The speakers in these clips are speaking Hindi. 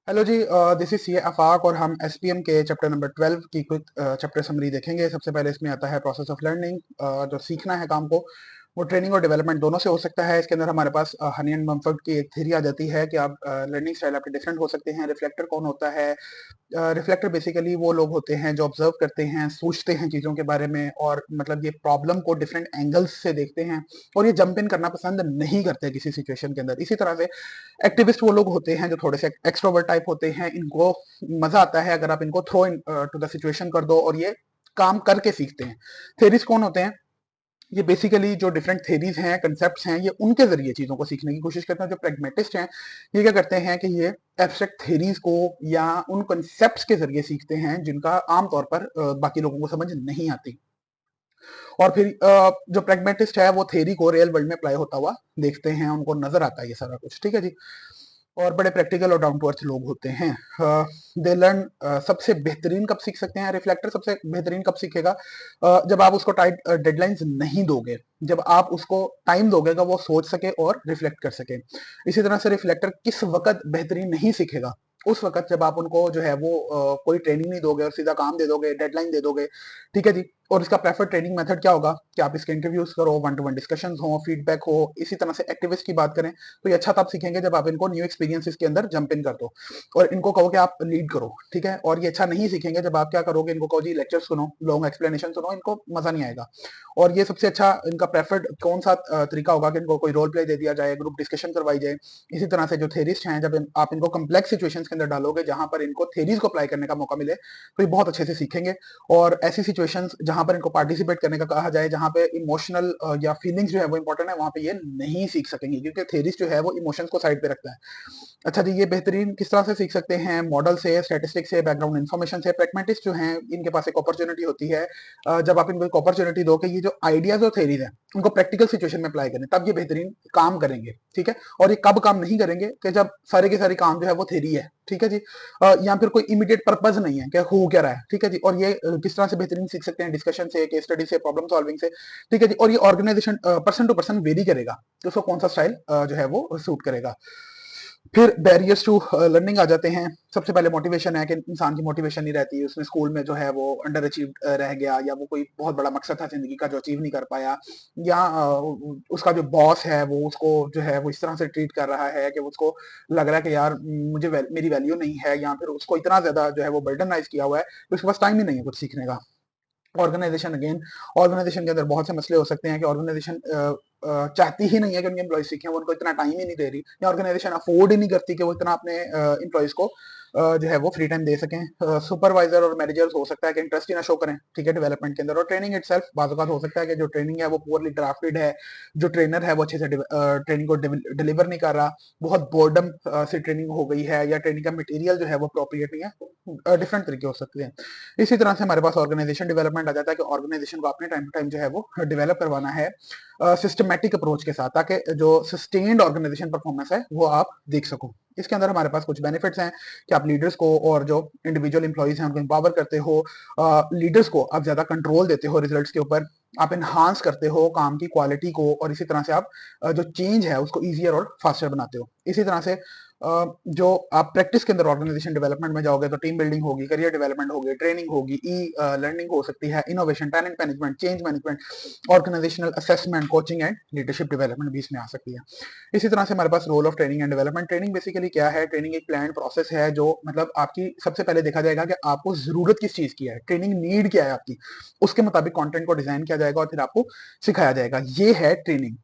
Hello ji, this is CA Afaq और हम एसपीएम के चैप्टर नंबर 12 की क्विक चैप्टर समरी देखेंगे। सबसे पहले इसमें आता है प्रोसेस ऑफ लर्निंग। जो सीखना है काम को, वो ट्रेनिंग और डेवलपमेंट दोनों से हो सकता है। इसके अंदर हमारे पास हनी एंड बमफोर्ड की एक थ्योरी आ जाती है कि आप लर्निंग स्टाइल आपके डिफरेंट हो सकते हैं। रिफ्लेक्टर कौन होता है? रिफ्लेक्टर बेसिकली वो लोग होते हैं जो ऑब्जर्व करते हैं, सोचते हैं चीजों के बारे में, और मतलब ये प्रॉब्लम को डिफरेंट एंगल्स से देखते हैं, और ये जंप इन करना पसंद नहीं करते किसी सिचुएशन के अंदर। इसी तरह से एक्टिविस्ट वो लोग होते हैं जो थोड़े से एक्सट्रोवर्ट टाइप होते हैं। इनको मजा आता है अगर आप इनको throw into the situation कर दो, और ये काम करके सीखते हैं। थेरिस कौन होते हैं? ये बेसिकली जो डिफरेंट थेरीज हैं, कंसेप्ट्स हैं, ये उनके जरिए चीजों को सीखने की कोशिश करते हैं। जो प्रेगमेटिस्ट हैं, ये क्या करते हैं कि ये एब्स्ट्रैक्ट थेरीज को या उन कंसेप्ट्स के जरिए सीखते हैं जिनका आमतौर पर बाकी लोगों को समझ नहीं आती। और फिर जो प्रेगमेटिस्ट है वो थेरी को रियल वर्ल्ड में अप्लाई होता हुआ देखते हैं, उनको नजर आता है ये सारा कुछ। ठीक है जी। और बड़े प्रैक्टिकल और डाउन टू अर्थ लोग होते हैं। दे लर्न सबसे बेहतरीन कब सीख सकते हैं? रिफ्लेक्टर सबसे बेहतरीन कब सीखेगा? जब आप उसको टाइट डेडलाइंस नहीं दोगे, जब आप उसको टाइम दोगे कि वो सोच सके और रिफ्लेक्ट कर सके। इसी तरह से रिफ्लेक्टर किस वक्त बेहतरीन नहीं सीखेगा? उस वक्त जब आप उनको जो है वो कोई ट्रेनिंग नहीं दोगे और सीधा काम दे दोगे, डेडलाइन दे दोगे। ठीक है जी। और इसका प्रेफर ट्रेनिंग मेथड क्या होगा कि आप इसके इंटरव्यूज करो, वन टू वन डिस्कशन हो, फीडबैक हो। इसी तरह से एक्टिविस्ट की बात करें तो ये अच्छा तब सीखेंगे जब आप इनको न्यू एक्सपीरियंसेस के अंदर जंप इन कर दो और इनको कहो कि आप लीड करो। ठीक है। और ये अच्छा नहीं सीखेंगे जब आप क्या करोगे, इनको कहो जी लेक्चर सुनो, लॉन्ग एक्सप्लेनेशन सुनो, इनको मजा नहीं आएगा। और ये सबसे अच्छा इनका प्रेफर्ड कौन सा तरीका होगा कि इनको कोई रोल प्ले दे दिया जाए, ग्रुप डिस्कशन करवाई जाए। इसी तरह से जो थेरिस्ट हैं, जब आप इनको कम्प्लेक्स सिचुएशंस के अंदर डालोगे जहां पर इनको थेरीज को अप्लाई करने का मौका मिले, तो ये बहुत अच्छे से सीखेंगे। और ऐसी सिचुएशंस जहां पर इनको पार्टिसिपेट करने का कहा जाए, जहां पे इमोशनल या फीलिंग्स जो है वो इंपॉर्टेंट है, वहां पे ये नहीं सीख सकेंगे, क्योंकि थेरिस्ट जो है वो इमोशंस को साइड पे रखता है। अच्छा जी, ये बेहतरीन किस तरह से सीख सकते हैं? मॉडल से, स्टैटिस्टिक्स से, बैकग्राउंड इन्फॉर्मेशन से। प्रैग्मेटिस्ट जो हैं, इनके पास एक अपॉर्चुनिटी होती है। जब आप इनको एक अपॉर्चुनिटी दो कि ये जो आइडियाज और थेरीज हैं उनको प्रैक्टिकल सिचुएशन में अप्लाई करें, तब ये बेहतरीन काम करेंगे। ठीक है। और ये कब काम नहीं करेंगे कि जब सारे के सारे काम जो है वो थेरी है। ठीक है जी। या फिर कोई इमीडिएट पर्पज नहीं है कि हो क्या रहा है। ठीक है जी। और ये किस तरह से बेहतरीन सीख सकते हैं? डिस्कशन से, केस स्टडी से, प्रॉब्लम सॉल्विंग से। ठीक है जी। और ये organisation person to person vary करेगा कि उसको कौन सा स्टाइल जो है वो सूट करेगा। फिर बैरियर्स टू लर्निंग आ जाते हैं। सबसे पहले मोटिवेशन है कि इंसान की मोटिवेशन नहीं रहती, उसमें स्कूल में जो है वो अंडर अचीव रह गया, या वो कोई बहुत बड़ा मकसद था जिंदगी का जो अचीव नहीं कर पाया, या उसका जो बॉस है वो उसको जो है वो इस तरह से ट्रीट कर रहा है कि उसको लग रहा है कि यार मेरी वैल्यू नहीं है, या फिर उसको इतना ज्यादा जो है वो बर्डनाइज किया हुआ है तो उसके पास टाइम ही नहीं है कुछ सीखने का। ऑर्गेनाइजेशन अगेन, ऑर्गेनाइजेशन के अंदर बहुत से मसले हो सकते हैं कि ऑर्गेनाइजेशन चाहती ही नहीं है कि उनके एम्प्लॉयज सीखें, वो उनको इतना टाइम ही नहीं दे रही, या ऑर्गेनाइजेशन अफोर्ड ही नहीं करती कि वो इतना अपने एम्प्लॉयज को जो है वो फ्री टाइम दे सकें। सुपरवाइजर और मैनेजर्स हो सकता है कि इंटरेस्ट ही ना शो करें। ठीक है, डेवलपमेंट के अंदर। और ट्रेनिंग इटसेल्फ बाज़ औक़ात हो सकता है कि जो ट्रेनिंग है वो पुअरली ड्राफ्टेड है, जो ट्रेनर है वो अच्छे से ट्रेनिंग को डिलीवर नहीं कर रहा, बहुत बोर्डम से ट्रेनिंग हो गई है, या ट्रेनिंग का मटेरियल जो है वो अप्रोप्रिएट नहीं है। डिफरेंट तरीके हो सकते हैं। इसी तरह से हमारे पास ऑर्गेनाइजेशन डेवलपमेंट आ जाता है कि ऑर्गेनाइजेशन को अपने टाइम टू टाइम जो है वो डेवलप करवाना है सिस्टमैटिक अप्रोच के साथ, ताकि जो सस्टेन्ड ऑर्गेनाइजेशन परफॉर्मेंस है वो आप देख सको। इसके अंदर हमारे पास कुछ बेनिफिट्स हैं कि आप लीडर्स को और जो इंडिविजुअल एम्प्लॉइज हैं उनको एम्पावर करते हो। लीडर्स को आप ज्यादा कंट्रोल देते हो रिजल्ट्स के ऊपर, आप इन्हांस करते हो काम की क्वालिटी को, और इसी तरह से आप जो चेंज है उसको ईजियर और फास्टर बनाते हो। इसी तरह से जो आप प्रैक्टिस के अंदर ऑर्गेनाइजेशन डेवलपमेंट में जाओगे तो टीम बिल्डिंग होगी, करियर डेवलपमेंट होगी, ट्रेनिंग होगी, ई लर्निंग हो सकती है, innovation, talent management, change management, organizational assessment, coaching and leadership development भी इसमें आ सकती है। इसी तरह से हमारे पास role of training and development. Training basically क्या है? ट्रेनिंग एक प्लान प्रोसेस है जो मतलब आपकी सबसे पहले देखा जाएगा कि आपको जरूरत किस चीज की है, ट्रेनिंग नीड क्या है आपकी, उसके मुताबिक कंटेंट को डिजाइन किया जाएगा और फिर आपको सिखाया जाएगा। ये है ट्रेनिंग।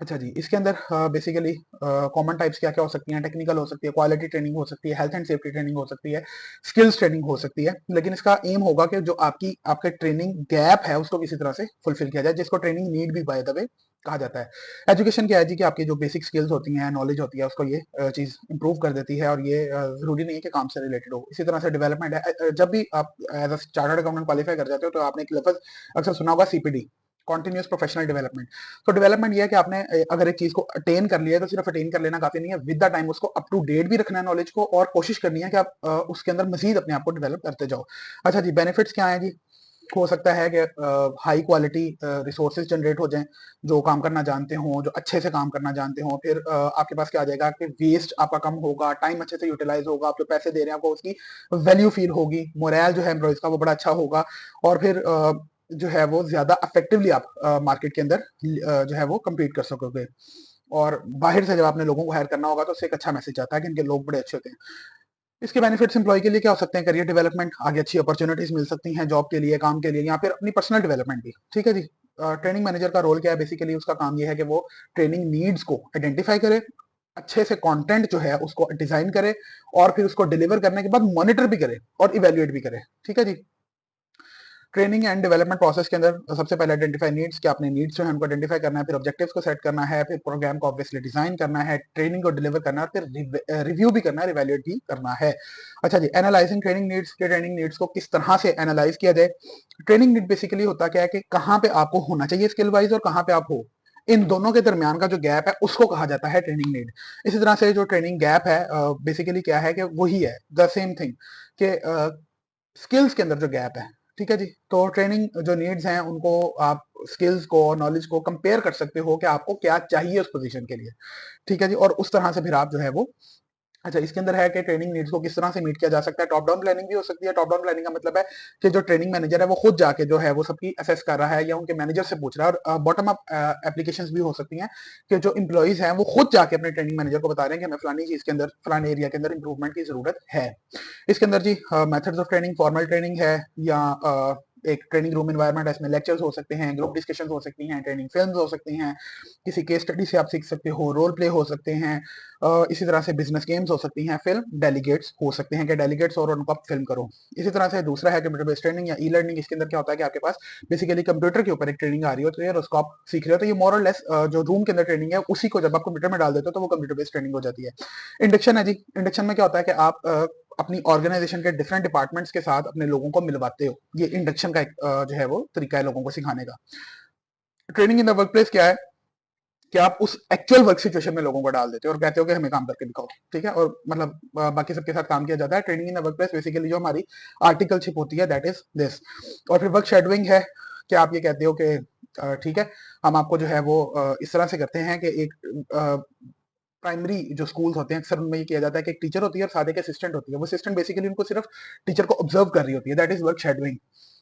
अच्छा जी, इसके अंदर बेसिकली कॉमन टाइप्स क्या क्या हो सकती हैं? टेक्निकल हो सकती है, क्वालिटी ट्रेनिंग हो सकती है, हेल्थ एंड सेफ्टी ट्रेनिंग हो सकती है, स्किल्स ट्रेनिंग हो सकती है। लेकिन इसका एम होगा कि जो आपके ट्रेनिंग गैप है उसको किसी तरह से फुलफिल किया जाए, जिसको ट्रेनिंग नीड भी बाय द वे कहा जाता है। एजुकेशन क्या है जी? कि आपकी जो बेसिक स्किल्स होती हैं, नॉलेज होती है, उसको ये चीज इंप्रूव कर देती है, और ये जरूरी नहीं है कि काम से रिलेटेड हो। इसी तरह से डेवलपमेंट है। जब भी आप as a chartered accountant qualify कर जाते हो तो आपने एक लफ्ज अक्सर सुना होगा, सीपीडी, कॉन्टिन्यूस प्रोफेशनल डेवलपमेंट। तो डेवलपमेंट ये है कि आपने अगर एक चीज को अटेन कर लिया है तो सिर्फ अटेन कर लेना काफी नहीं है, विद द टाइम उसको अप टू डेट भी रखना है नॉलेज को, और कोशिश करनी है कि आप उसके अंदर मजीद अपने आप को डेवलप करते जाओ। अच्छा जी, बेनिफिट्स क्या है जी? हो सकता है कि हाई क्वालिटी रिसोर्सेज जनरेट हो जाएं, जो काम करना जानते हों, जो अच्छे से काम करना जानते हों। फिर आपके पास क्या आ जाएगा कि वेस्ट आपका कम होगा, टाइम अच्छे से यूटिलाइज होगा, आप जो पैसे दे रहे हैं आपको उसकी वैल्यू फील होगी, मोरल जो है एम्प्लॉइज का वो बड़ा अच्छा होगा, और फिर जो है वो ज्यादा इफेक्टिवली आप मार्केट के अंदर जो है वो कम्पीट कर सकोगे। और बाहर से जब आपने लोगों को हायर करना होगा तो उससे एक अच्छा मैसेज आता है कि इनके लोग बड़े अच्छे होते हैं। इसके बेनिफिट्स एम्प्लॉय के लिए क्या हो सकते हैं? करियर डेवलपमेंट, आगे अच्छी अपॉर्चुनिटीज मिल सकती हैं जॉब के लिए, काम के लिए, या फिर अपनी पर्सनल डेवलपमेंट भी। ठीक है जी। ट्रेनिंग मैनेजर का रोल क्या है? बेसिकली उसका काम ये है कि वो ट्रेनिंग नीड्स को आइडेंटिफाई करे, अच्छे से कंटेंट जो है उसको डिजाइन करे, और फिर उसको डिलीवर करने के बाद मॉनिटर भी करे और इवेल्युएट भी करे। ठीक है जी। ट्रेनिंग एंड डेवलपमेंट प्रोसेस के अंदर सबसे पहले आइडेंटिफाई नीड्स, कि अपने नीड्स जो है उनको आइडेंटिफाई करना है, फिर ऑब्जेक्टिव्स को सेट करना है, फिर प्रोग्राम को ऑब्वियसली डिजाइन करना है, ट्रेनिंग को डिलीवर करना है, फिर रिव्यू भी करना है, इवैल्यूएट भी करना है। अच्छा जी, एनालाइजिंग ट्रेनिंग नीड्स, के ट्रेनिंग नीड्स को किस तरह से एनालाइज किया जाए? ट्रेनिंग नीड बेसिकली होता क्या है कि कहाँ पे आपको होना चाहिए स्किल वाइज और कहाँ पे आप हो, इन दोनों के दरमियान का जो गैप है उसको कहा जाता है ट्रेनिंग नीड। इसी तरह से जो ट्रेनिंग गैप है बेसिकली क्या है कि वही है द सेम थिंग कि स्किल्स के अंदर जो गैप है। ठीक है जी। तो ट्रेनिंग जो नीड्स हैं उनको आप स्किल्स को और नॉलेज को कंपेयर कर सकते हो कि आपको क्या चाहिए उस पोजीशन के लिए। ठीक है जी। और उस तरह से फिर आप जो है वो, अच्छा इसके अंदर है कि ट्रेनिंग नीड्स को किस तरह से मीट किया जा सकता है। टॉप डाउन प्लानिंग भी हो सकती है। टॉप डाउन प्लानिंग का मतलब है कि जो ट्रेनिंग मैनेजर है वो खुद जाके जो है वो सबकी असेस कर रहा है या उनके मैनेजर से पूछ रहा है। और बॉटम अप एप्लीकेशंस भी हो सकती हैं कि जो इंप्लॉइज हैं वो खुद जाके अपने ट्रेनिंग मैनेजर को बता रहे हैं कि हमें फलानी चीज के अंदर, फलाने एरिया के अंदर इंप्रूवमेंट की जरूरत है। इसके अंदर जी methods of training, formal training है, या एक ट्रेनिंग रूम एनवायरनमेंट है, इसमें लेक्चर्स हो सकते हैं, ग्रुप डिस्कशन हो सकती हैं, ट्रेनिंग फिल्म्स हो सकती हैं, किसी केस स्टडी से आप सीख सकते हो, रोल प्ले हो सकते हैं, इसी तरह से बिजनेस गेम्स हो सकती हैं, फिल्म डेलीगेट्स हो सकते हैं कि डेलीगेट्स और उनको आप फिल्म करो। इसी तरह से दूसरा है कंप्यूटर बेस्ड ट्रेनिंग या ई लर्निंग। इसके अंदर क्या होता है कि आपके पास बेसिकली कंप्यूटर के ऊपर एक ट्रेनिंग आ रही होती है और उसको आप सीख रहे हो, तो ये मोर और लेस जो रूम के अंदर ट्रेनिंग है उसी को जब आप कंप्यूटर में डाल देते हो तो वो कंप्यूटर बेस्ड ट्रेनिंग हो जाती है। इंडक्शन है जी। इंडक्शन में क्या होता है कि आप अपनी ऑर्गेनाइजेशन के डिफरेंट डिपार्टमेंट्स के साथ अपने लोगों को मिलवाते हो। ये इंडक्शन का एक जो है वो तरीका है लोगों को सिखाने का। Training in the work place क्या है कि आप उस एक्चुअल वर्क सिचुएशन में लोगों को डाल देते हो और कहते हो कि हमें काम करके दिखाओ। ठीक है। और मतलब बाकी सबके साथ काम किया जाता है। Training in the work place basically जो हमारी आर्टिकलशिप होती है दैट इज दिस। और फिर वर्क शेडोइंग है कि आप ये कहते हो कि ठीक है, हम आपको जो है वो इस तरह से करते हैं कि एक प्राइमरी जो स्कूल्स होते हैं अक्सर उनमें ये किया जाता है कि एक टीचर होती है और साथ एक असिस्टेंट होती है। वो असिस्टेंट बेसिकली उनको सिर्फ टीचर को ऑब्जर्व कर रही होती है, दैट इज वर्क शेडोइंग।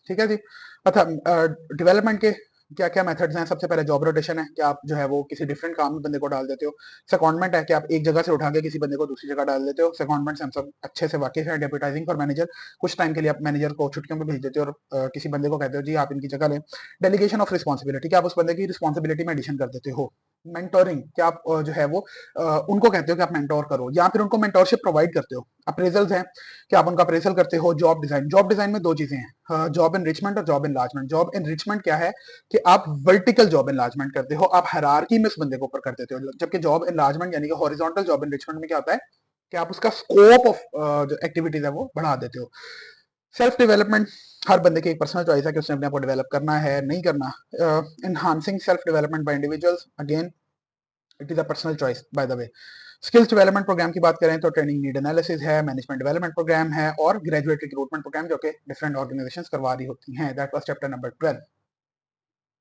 ठीक है जी। अच्छा, डेवलपमेंट के क्या क्या मेथड्स हैं? सबसे पहले जॉब रोटेशन है कि आप जो है वो किसी डिफरेंट काम में बंदे को डाल देते हो। सेकंडमेंट है कि आप एक जगह से उठा के किसी बंदे को दूसरी जगह डाल देते हो। सेकंडमेंट से हम सब अच्छे से वाकिफ है। डेप्यूटाइजिंग फॉर मैनेजर, कुछ टाइम के लिए आप मैनेजर को छुट्टियों में भेज देते हो और किसी बंदे को कहते हो जी आप इनकी जगह लें। डेलीगेशन ऑफ रिस्पॉन्सिबिलिटी, कि आप उस बंदे की रिस्पॉन्सिबिलिटी में एडिशन कर देते हो। मेंटोरिंग, क्या आप जो है वो उनको कहते हो कि आप मेंटोर करो या फिर उनको मेंटोरशिप प्रोवाइड करते हो। अप्रेजल्स हैं कि आप उनका अप्रेजल करते हो। जॉब डिजाइन, जॉब डिजाइन में दो चीजें हैं, जॉब एनरिचमेंट और जॉब एनलार्जमेंट। जॉब एनरिचमेंट क्या है कि आप वर्टिकल जॉब एनलार्जमेंट करते हो, आप हायरार्की में उस बंदे को ऊपर कर देते हो। जबकि जॉब एनलार्जमेंट यानी कि हॉरिजॉन्टल जॉब एनरिचमेंट में क्या होता है कि आप उसका स्कोप ऑफ जो एक्टिविटीज है वो बढ़ा देते हो। सेल्फ डेवलपमेंट, हर बंदे की एक पर्सनल चॉइस है कि उसने अपने आप को डेवलप करना है नहीं करना। Enhancing self development by individuals, again it is a personal choice by the way. Skills development programme की बात करें तो ट्रेनिंग नीड एनालिसिस है, मैनेजमेंट डेवलपमेंट प्रोग्राम है और ग्रेजुएट रिक्रूटमेंट प्रोग्राम जो कि डिफरेंट ऑर्गेनाइजेशंस करवा रही होती हैं। That was chapter number 12।